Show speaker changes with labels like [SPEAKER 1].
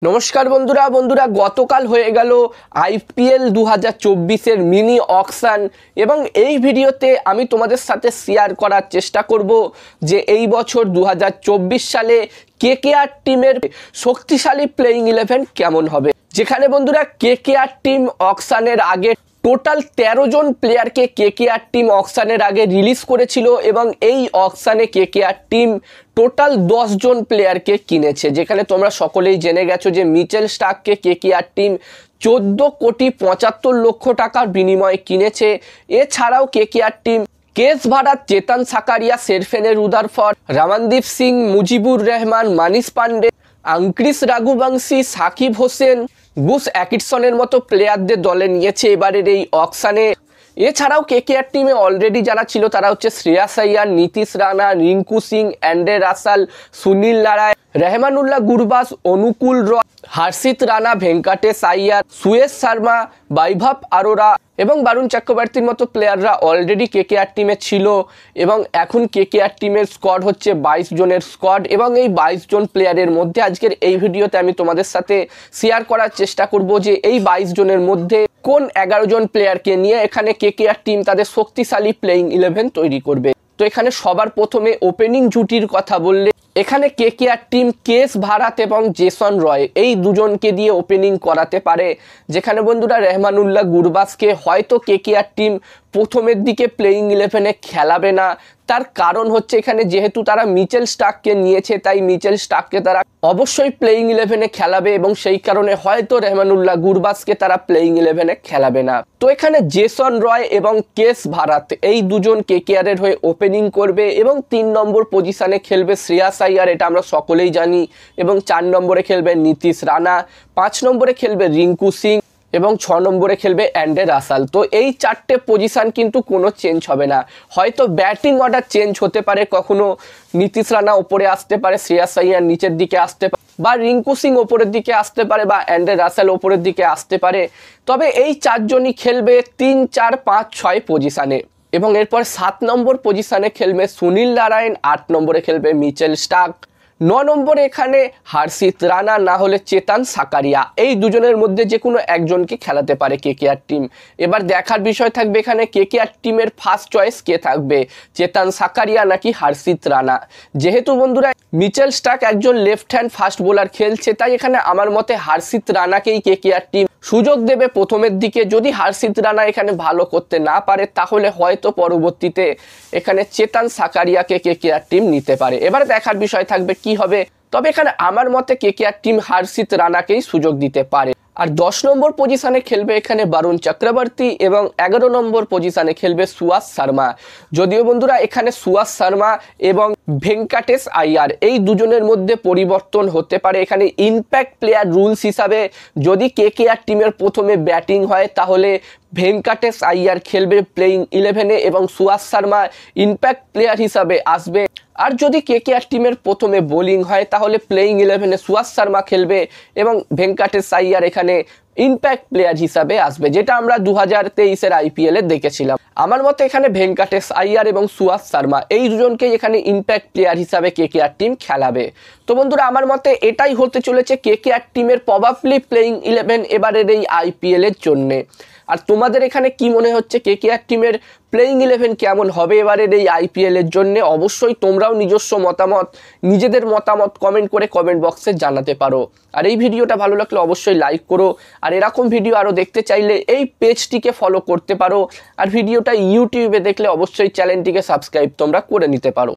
[SPEAKER 1] নমস্কার বন্ধুরা বন্ধুরা গতকাল হয়ে গেল আইপিএল 2024 এর মিনি অকশন এবং এই ভিডিওতে আমি তোমাদের সাথে শেয়ার করার চেষ্টা করব যে এই বছর 2024 সালে কেকেআর টিমের শক্তিশালী প্লেইং 11 কেমন হবে। যেখানে বন্ধুরা কেকেআর টিম অকশনের আগে টোটাল 13 জন প্লেয়ারকে কেকেআর টিম অকশনের আগে রিলিজ করেছিল এবং এই অকশনে কেকেআর টিম টোটাল 10 জন প্লেয়ারকে কিনেছে। যেখানে তোমরা সকলেই জেনে গেছো যে মিচেল স্টার্ককে কেকেআর টিম 14,75,00,000 টাকার বিনিময়ে কিনেছে। এছাড়াও কেকেআর টিম কেস ভারাত, চেতন সাকারিয়া, শেরফেনে রুদারফোর্ড, রমনদীপ সিং, মুজিবুর রহমান, মানিশ পান্ডে, আঙ্ক্রিস রাঘুবংশী, সাকিব হোসেন, গুস অ্যাকিটসনের মতো প্লেয়ারদের দলে নিয়েছে এবারের এই অকশনে। এছাড়াও কেকেআর টিমে অলরেডি যারা ছিল তারা হচ্ছে শ্রেয়াস আইয়ার, নীতিশ রানা, রিঙ্কু সিং, অ্যান্ড্রে রাসেল, সুনীল নারায়ণ, রহমানুল্লাহ গুরবাজ, অনুকূল রয়, হর্ষিত রানা, ভেঙ্কটেশ আইয়ার, সুয়েশ শর্মা, বৈভব অরোরা এবং বরুণ চক্রবর্তীর মতো প্লেয়াররা অলরেডি কেকেআর টিমে ছিল এবং এখন কেকেআর টিমের স্কোয়াড হচ্ছে 22 জনের স্কোয়াড এবং এই 22 জন প্লেয়ারের মধ্যে আজকের এই ভিডিওতে আমি তোমাদের সাথে শেয়ার করার চেষ্টা করব যে এই 22 জনের মধ্যে কোন 11 জন প্লেয়ারকে নিয়ে এখানে কেকেআর টিম তাদের শক্তিশালী প্লেইং 11 তৈরি করবে। তো এখানে সবার প্রথমে ওপেনিং জুটির কথা বললে এখানে কেকেআর টিম কেস ভারাত এবং জেসন রয় এই দুজনকে দিয়ে ওপেনিং করাতে পারে। যেখানে বন্ধুরা রহমানুল্লাহ গুরবাজকে হয়তো কেকেআর টিম প্রথমের দিকে প্লেইং 11-এ খেলাবে না। তার কারণ হচ্ছে এখানে যেহেতু তারা মিচেল স্টার্ককে নিয়েছে তাই মিচেল স্টার্ককে তারা অবশ্যই প্লেইং 11-এ খেলাবে এবং সেই কারণে হয়তো রহমানুল্লাহ গুরবাজকে তারা প্লেইং 11-এ খেলাবে না। তো এখানে জেসন রয় এবং কেস ভারাত এই দুজন কেকেআর এর হয়ে ওপেনিং করবে এবং 3 নম্বর পজিশনে খেলবে শ্রেয়াস আইয়ার, এটা আমরা সকলেই জানি, এবং 4 নম্বরে খেলবে নীতিশ রানা, 5 নম্বরে খেলবে রিঙ্কু সিং এবং 6 নম্বরে খেলবে অ্যান্ড্রে রাসেল। তো এই 4টে পজিশন কিন্তু কোনো চেঞ্জ হবে না। হয়তো ব্যাটিং অর্ডার চেঞ্জ হতে পারে, কখনো নীতিশ রানা ওপরে আসতে পারে, শ্রেয়াস আইয়ার নিচের দিকে আসতে পারে, বা রিঙ্কু সিং ওপরের দিকে আসতে পারে, বা অ্যান্ড্রে রাসেল ওপরের দিকে আসতে পারে। তবে এই 4 জনই খেলবে 3, 4, 5, 6 পজিশনে এবং এরপর 7 নম্বর পজিশনে খেলবে সুনীল নারায়ণ, 8 নম্বরে খেলবে মিচেল স্টার্ক, 9 নম্বরে এখানে হর্ষিত রানা না হলে চেতন সাকারিয়া। এই দুজনের মধ্যে যে কোনো একজনকে খেলাতে পারে কেকেআর টিম। এবার দেখার বিষয় থাকবে এখানে কেকেআর টিমের ফার্স্ট চয়েস কে থাকবে, চেতন সাকারিয়া নাকি হর্ষিত রানা। যেহেতু বন্ধুরা মিচেল স্টার্ক একজন লেফট হ্যান্ড ফাস্ট বোলার খেলছে তাই এখানে আমার মতে হর্ষিত রানাকেই কেকেআর টিম সুযোগ দেবে প্রথমের দিকে। যদি হর্ষিত রানা এখানে ভালো করতে না পারে তাহলে হয়তো পরবর্তীতে এখানে চেতন সাকারিয়াকে কেকেআর টিম নিতে পারে। এবার দেখার বিষয় থাকবে কি হবে। তবে এখানে আমার মতে কেকেআর টিম হর্ষিত রানাকেই সুযোগ দিতে পারে। আর 10 নম্বর পজিশনে খেলবে এখানে বরুণ চক্রবর্তী এবং 11 নম্বর পজিশনে খেলবে সুয়াস শর্মা। যদিও বন্ধুরা এখানে সুয়াস শর্মা এবং ভেঙ্কটেশ আইয়ার এই দুজনের মধ্যে পরিবর্তন হতে পারে। এখানে ইম্প্যাক্ট প্লেয়ার রুলস হিসাবে যদি কেকেআর টিমের প্রথমে ব্যাটিং হয় তাহলে ভেঙ্কটেশ আইয়ার খেলবে প্লেইং 11-এ এবং সুয়াস শর্মা ইম্প্যাক্ট প্লেয়ার হিসাবে আসবে। আর যদি কেকেআর টিমের প্রথমে বোলিং হয় তাহলে প্লেইং 11-এ সুয়াস শর্মা খেলবে এবং ভেঙ্কটেশ আইয়ার এখানে ইম্প্যাক্ট প্লেয়ার হিসাবে আসবে, যেটা আমরা 2023-এর আইপিএল-এ দেখেছিলাম। আমার মতে এখানে ভেঙ্কটেশ আইয়ার এবং সুয়াস শর্মা এই দুজনকে এখানে ইম্প্যাক্ট প্লেয়ার হিসাবে কেকেআর টিম খেলাবে। তো বন্ধুরা আমার মতে এটাই হতে চলেছে কেকেআর টিমের প্রবাবলি প্লেইং 11 এবারের এই আইপিএল-এর জন্যে। আর তোমাদের এখানে কি মনে হচ্ছে কেকেআর টিমের প্লেইং 11 কেমন হবে এবারের এই আইপিএল-এর জন্য? অবশ্যই তোমরাও নিজস্ব মতামত, নিজেদের মতামত কমেন্ট করে কমেন্ট বক্সে জানাতে পারো। আর এই ভিডিওটা ভালো লাগলে অবশ্যই লাইক করো। আর এরকম ভিডিও আরও দেখতে চাইলে এই পেজটিকে ফলো করতে পারো। আর ভিডিওটা ইউটিউবে দেখলে অবশ্যই চ্যানেলটিকে সাবস্ক্রাইব তোমরা করে নিতে পারো।